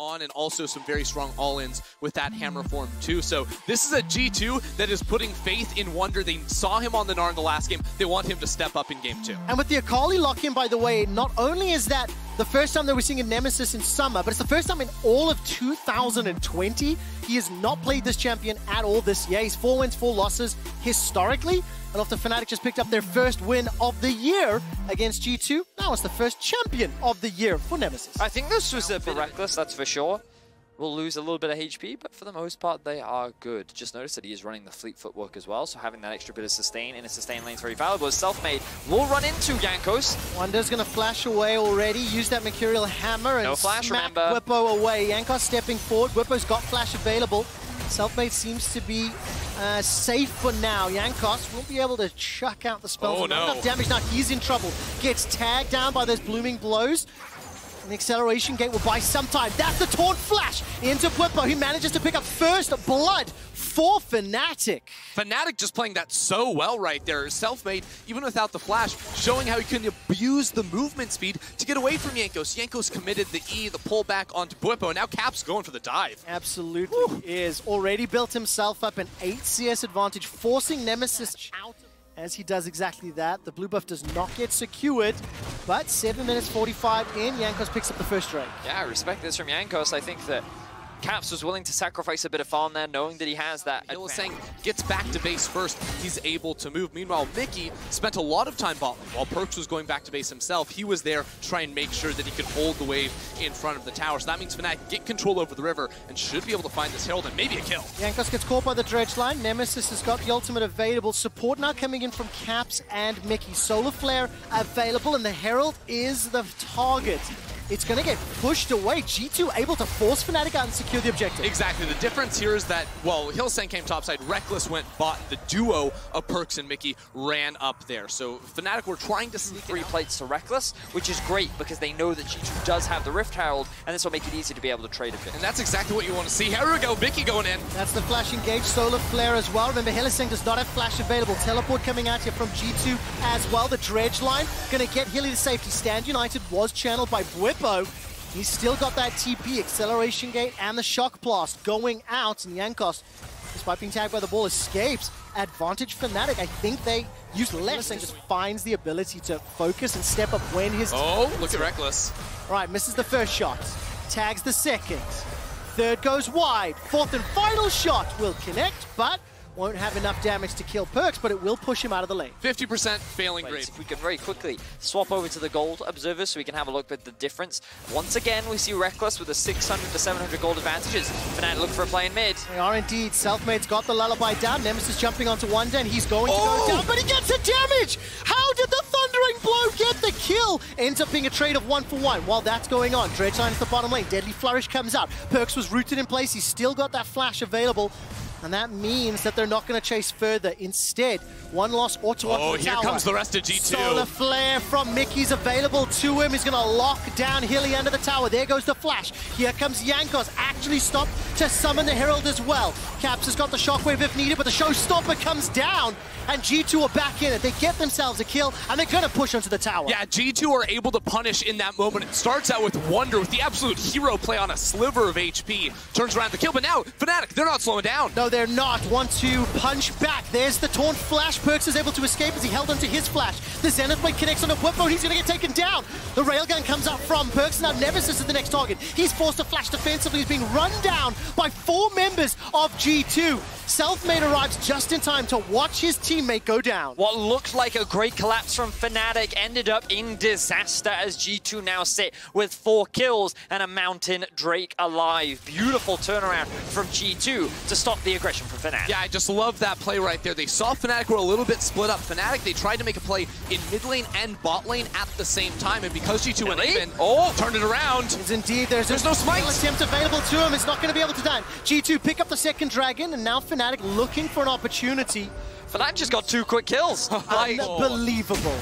on, and also some very strong all-ins with that hammer form too. So this is a G2 that is putting faith in Wunder. They saw him on the Gnar in the last game. They want him to step up in game 2. And with the Akali lock-in, by the way, not only is that the first time that we're seeing a Nemesis in summer, but it's the first time in all of 2020 he has not played this champion at all this year. He's 4 wins, 4 losses historically. And after Fnatic just picked up their first win of the year against G2, now it's the first champion of the year for Nemesis. I think this was a bit Rekkles, that's for sure. Will lose a little bit of HP, but for the most part, they are good. Just notice that he is running the fleet footwork as well, so having that extra bit of sustain in a sustain lane is very valuable. Selfmade will run into Jankos. Wunder's going to flash away already, use that Mercurial Hammer and no flash, smack remember. Bwipo away. Jankos stepping forward, Bwipo's got flash available. Selfmade seems to be safe for now. Jankos won't be able to chuck out the spell. Oh, no. Not enough damage now, he's in trouble. Gets tagged down by those blooming blows. The acceleration gate will buy some time. That's the taunt flash into Bwipo. He manages to pick up first blood for Fnatic. Fnatic just playing that so well right there. Selfmade, even without the flash, showing how he can abuse the movement speed to get away from Jankos. Jankos committed the E, the pullback onto Bwipo, and now Cap's going for the dive. Absolutely is. Already built himself up an 8 CS advantage, forcing Nemesis out. As he does exactly that, the blue buff does not get secured, but 7 minutes 45 in, Jankos picks up the first Drake. Yeah, I respect this from Jankos. I think that Caps was willing to sacrifice a bit of farm there, knowing that he has that. Hylissang gets back to base first. He's able to move. Meanwhile, Mickey spent a lot of time bot lane. While Perkz was going back to base himself, he was there to try and make sure that he could hold the wave in front of the tower. So that means Fnatic get control over the river and should be able to find this Herald and maybe a kill. Jankos gets caught by the dredge line. Nemesis has got the ultimate available. Support now coming in from Caps and Mickey. Solar Flare available, and the Herald is the target. It's going to get pushed away. G2 able to force Fnatic out and secure the objective. Exactly. The difference here is that, well, Hylissang came topside. Rekkles went bot. The duo of Perkz and Mickey ran up there. So Fnatic were trying to sneak 3 plates to Rekkles, which is great because they know that G2 does have the Rift Herald, and this will make it easy to be able to trade a bit. And that's exactly what you want to see. Here we go. Mickey going in. That's the flash engage. Solar Flare as well. Remember, Hylissang does not have flash available. Teleport coming out here from G2 as well. The dredge line going to get Hilly to safety. Stand United was channeled by Bwipo. He's still got that TP, acceleration gate, and the shock blast going out. And Jankos, despite being tagged by the ball, escapes. Advantage Fnatic. I think they use less and just finds the ability to focus and step up when his... Oh, look at Rekkles. Right, misses the first shot. Tags the second. Third goes wide. Fourth and final shot will connect, but won't have enough damage to kill Perkz, but it will push him out of the lane. 50% failing grade. If we can very quickly swap over to the gold observer so we can have a look at the difference. Once again, we see Rekkles with a 600 to 700 gold advantages. Fnatic look for a play in mid. They are indeed. Selfmade's got the lullaby down. Nemesis jumping onto Wunder, and he's going to go down, but he gets a damage! How did the Thundering Blow get the kill? Ends up being a trade of 1-for-1. While that's going on, Dredge line is the bottom lane. Deadly Flourish comes out. Perkz was rooted in place. He's still got that flash available. And that means that they're not going to chase further. Instead, one loss or to one. Oh, here comes the rest of G2. Solar Flare from Mickey's available to him. He's going to lock down Hilly under the tower. There goes the flash. Here comes Jankos. Actually stopped to summon the Herald as well. Caps has got the shockwave if needed, but the showstopper comes down. And G2 are back in it. They get themselves a kill, and they're going to push onto the tower. Yeah, G2 are able to punish in that moment. It starts out with Wunder with the absolute hero play on a sliver of HP. Turns around the kill, but now Fnatic, they're not slowing down. No, they're not. Want to punch back. There's the taunt flash. Perkz is able to escape as he held onto his flash. The Zenith Blade connects onto Bwipo. He's going to get taken down. The railgun comes up from Perkz. Now Nemesis is the next target. He's forced to flash defensively. He's being run down by 4 members of G2. Selfmade arrives just in time to watch his teammate go down. What looked like a great collapse from Fnatic ended up in disaster as G2 now sit with 4 kills and a Mountain Drake alive. Beautiful turnaround from G2 to stop the aggression from Fnatic. Yeah, I just love that play right there. They saw Fnatic were a little bit split up. Fnatic, they tried to make a play in mid lane and bot lane at the same time, and because G2 went even, turned it around. It's indeed, there's no smite attempt available to him. It's not going to be able to die. G2 pick up the second dragon, and now Fnatic looking for an opportunity. Fnatic just got 2 quick kills. Unbelievable.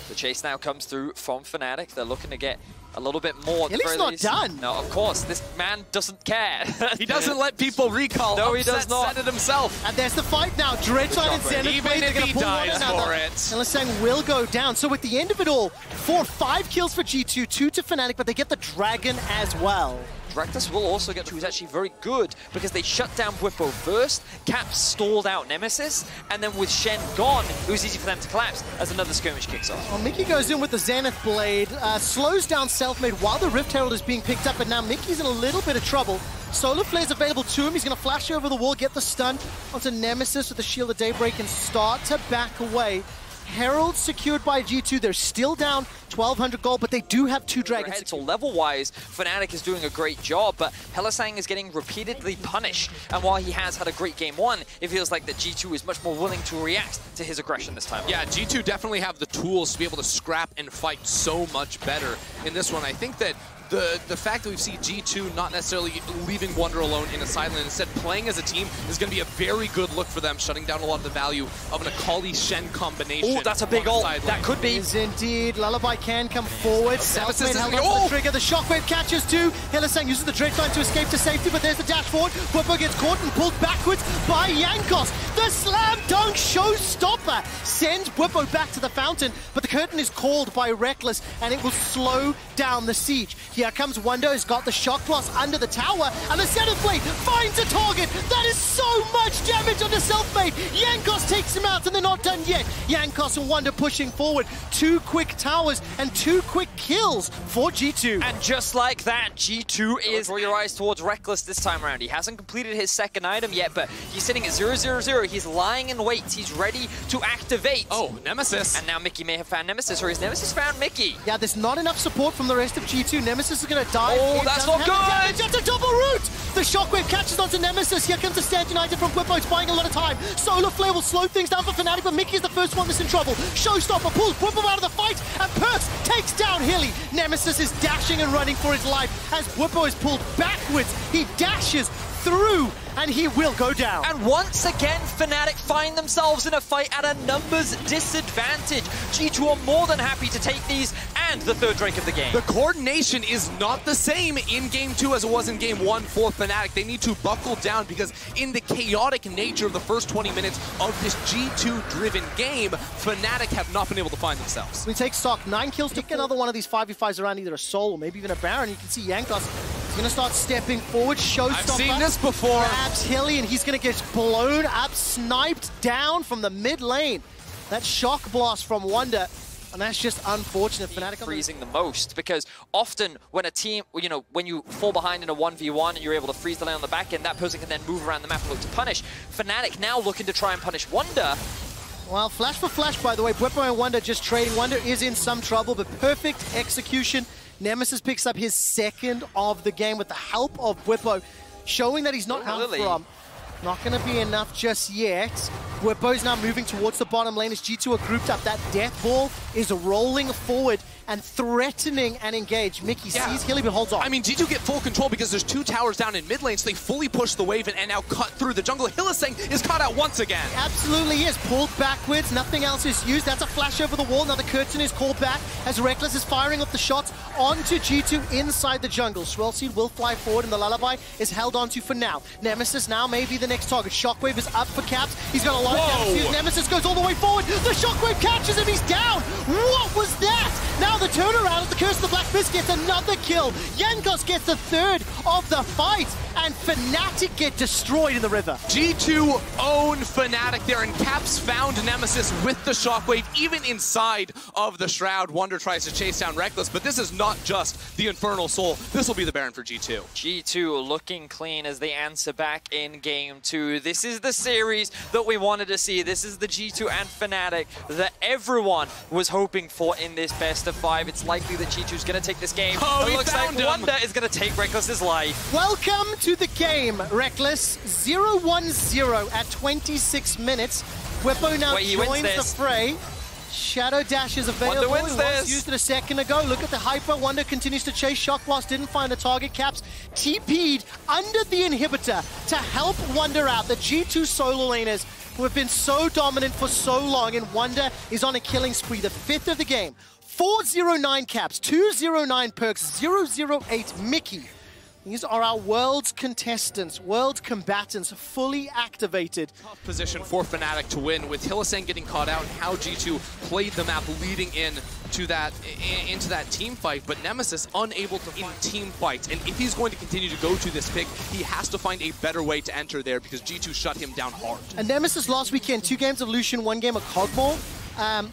The chase now comes through from Fnatic. They're looking to get a little bit more. He's not done. No, of course, this man doesn't care. He doesn't let people recall. No, he does not. Sett it himself. And there's the fight now. Dredgeline and Senna Even play. They're if going he to pull one dies another. for it. Hylissang will go down. So at the end of it all, 5 kills for G2, 2 to Fnatic, but they get the Dragon as well. Rekkles will also get who's actually very good because they shut down Bwipo first, Caps stalled out Nemesis, and then with Shen gone, it was easy for them to collapse as another skirmish kicks off. Well, Mickey goes in with the Zenith Blade, slows down Selfmade while the Rift Herald is being picked up, and now Mickey's in a little bit of trouble. Solar Flare's available to him. He's going to flash over the wall, get the stun onto Nemesis with the Shield of Daybreak, and start to back away. Herald secured by G2. They're still down 1,200 gold, but they do have 2 dragons. So level-wise, Fnatic is doing a great job, but Hylissang is getting repeatedly punished. And while he has had a great game 1, it feels like that G2 is much more willing to react to his aggression this time. Yeah, G2 definitely have the tools to be able to scrap and fight so much better in this one. I think that the fact that we've seen G2 not necessarily leaving Wunder alone in a side lane, instead playing as a team, is going to be a very good look for them, shutting down a lot of the value of an Akali Shen combination. Oh, that's a big ult. That could be. Is indeed. Lullaby can come forward. Nemesis held on the trigger. The shockwave catches too. Hylissang uses the Dredgeline to escape to safety, but there's the dash forward. Bwipo gets caught and pulled backwards by Jankos. The slam dunk showstopper sends Bwipo back to the fountain, but the curtain is called by Rekkles, and it will slow down the siege. Here comes Wunder, who's got the shock blast under the tower, and the Zenith Blade finds a target. That is so much damage on the Selfmade. Jankos takes him out, and they're not done yet. Jankos and Wunder pushing forward. 2 quick towers and 2 quick kills for G2. And just like that, G2 is... Draw your eyes towards Rekkles this time around. He hasn't completed his second item yet, but he's sitting at 0-0-0. He's lying in wait. He's ready to activate. Oh, Nemesis. And now Mickey may have found Nemesis, or has Nemesis found Mickey? Yeah, there's not enough support from the rest of G2. Nemesis is going to die. Oh, that's not good! That's a double root! The shockwave catches onto Nemesis. Here comes the Stand United from Bwipo. It's buying a lot of time. Solar Flare will slow things down for Fnatic, but Mickey is the first one that's in trouble. Showstopper pulls Bwipo out of the fight, and Perkz takes down Hilly. Nemesis is dashing and running for his life as Bwipo is pulled backwards. He dashes through, and he will go down. And once again, Fnatic find themselves in a fight at a numbers disadvantage. G2 are more than happy to take these and the 3rd Drake of the game. The coordination is not the same in Game 2 as it was in Game 1 for Fnatic. They need to buckle down because in the chaotic nature of the first 20 minutes of this G2-driven game, Fnatic have not been able to find themselves. We take stock, 9 kills to another one of these 5v5s around either a Soul or maybe even a Baron. You can see Jankos is going to start stepping forward. Showstopper. I've seen this before. Grabs Hilly, and he's going to get blown up, sniped down from the mid lane. That shock blast from Wunder, and that's just unfortunate. Fnatic freezing the most, because often when a team, you know, when you fall behind in a 1v1 and you're able to freeze the lane on the back end, that person can then move around the map and look to punish. Fnatic now looking to try and punish Wunder. Well, flash for flash, by the way. Bwipo and Wunder just trading. Wunder is in some trouble, but perfect execution. Nemesis picks up his 2nd of the game with the help of Bwipo, showing that he's not out from. Not going to be enough just yet. Bwipo's now moving towards the bottom lane as G2 are grouped up. That death ball is rolling forward and threatening and engage. Mickey sees Hilly, but holds on. I mean, G2 get full control because there's 2 towers down in mid lane, so they fully push the wave and now cut through the jungle. Hylissang is caught out once again. Absolutely is. Pulled backwards. Nothing else is used. That's a flash over the wall. Now the curtain is called back as Rekkles is firing up the shots onto G2 inside the jungle. Swellseed will fly forward, and the Lullaby is held onto for now. Nemesis now may be the next target. Shockwave is up for Caps. He's got a lot of damage. Nemesis goes all the way forward. The Shockwave catches him. He's down. What was that? Now the turnaround as the Curse of the Black Fist gets another kill. Jankos gets the 3rd of the fight, and Fnatic get destroyed in the river. G2 own Fnatic there, and Caps found Nemesis with the Shockwave, even inside of the Shroud. Wunder tries to chase down Rekkles, but this is not just the Infernal Soul. This will be the Baron for G2. G2 looking clean as they answer back in Game 2. This is the series that we wanted to see. This is the G2 and Fnatic that everyone was hoping for in this best of 5. It's likely that G2's going to take this game. Oh, it looks like Wunder is going to take Rekkles' life. Welcome to the game, Rekkles. 0-1-0 at 26 minutes. Bwipo now joins the fray. Shadow Dash is available. Wunder wins this. Used it a second ago. Look at the hyper. Wunder continues to chase. Shock Blast didn't find the target. Caps TP'd under the inhibitor to help Wunder out. The G2 solo laners who have been so dominant for so long, and Wunder is on a killing spree. The 5th of the game. 409 Caps, 209 Perkz, 008 Mickey. These are our world's contestants, world combatants, fully activated. Tough position for Fnatic to win, with Hylissang getting caught out and how G2 played the map leading into that team fight, but Nemesis unable to in team fights. And if he's going to continue to go to this pick, he has to find a better way to enter there because G2 shut him down hard. And Nemesis last weekend, 2 games of Lucian, 1 game of Cogmore.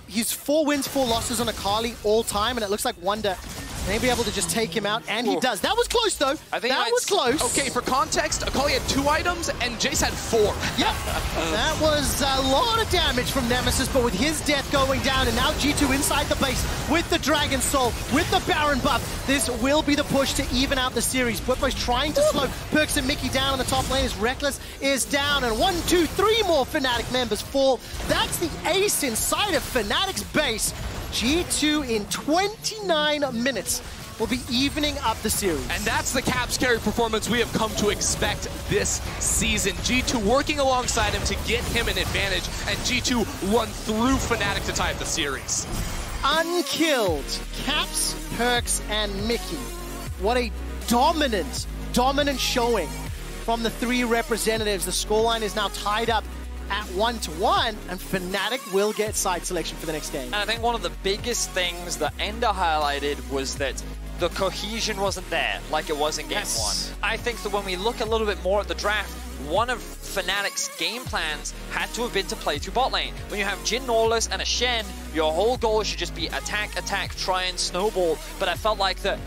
He's 4 wins, 4 losses on Akali all time, and it looks like Wunder may be able to just take him out, and he does. That was close, though. I think that was close. Okay, for context, Akali had 2 items, and Jayce had 4. Yep. That was a lot of damage from Nemesis, but with his death going down, and now G2 inside the base with the Dragon Soul, with the Baron buff, this will be the push to even out the series. Bwipo's trying to slow Perkz and Mickey down on the top lane as Rekkles is down, and 1, 2, 3 more Fnatic members fall. That's the ace inside of Fnatic's base. G2 in 29 minutes will be evening up the series. And that's the Caps carry performance we have come to expect this season. G2 working alongside him to get him an advantage, and G2 run through Fnatic to tie up the series. Unkilled Caps, Perkz, and Mickey. What a dominant showing from the 3 representatives. The scoreline is now tied up at 1-1, and Fnatic will get side selection for the next game. And I think one of the biggest things that Ender highlighted was that the cohesion wasn't there like it was in Game 1. I think that when we look a little bit more at the draft, one of Fnatic's game plans had to have been to play through bot lane. When you have Jhin, Nautilus, and a Shen, your whole goal should just be attack, attack, try and snowball. But I felt like that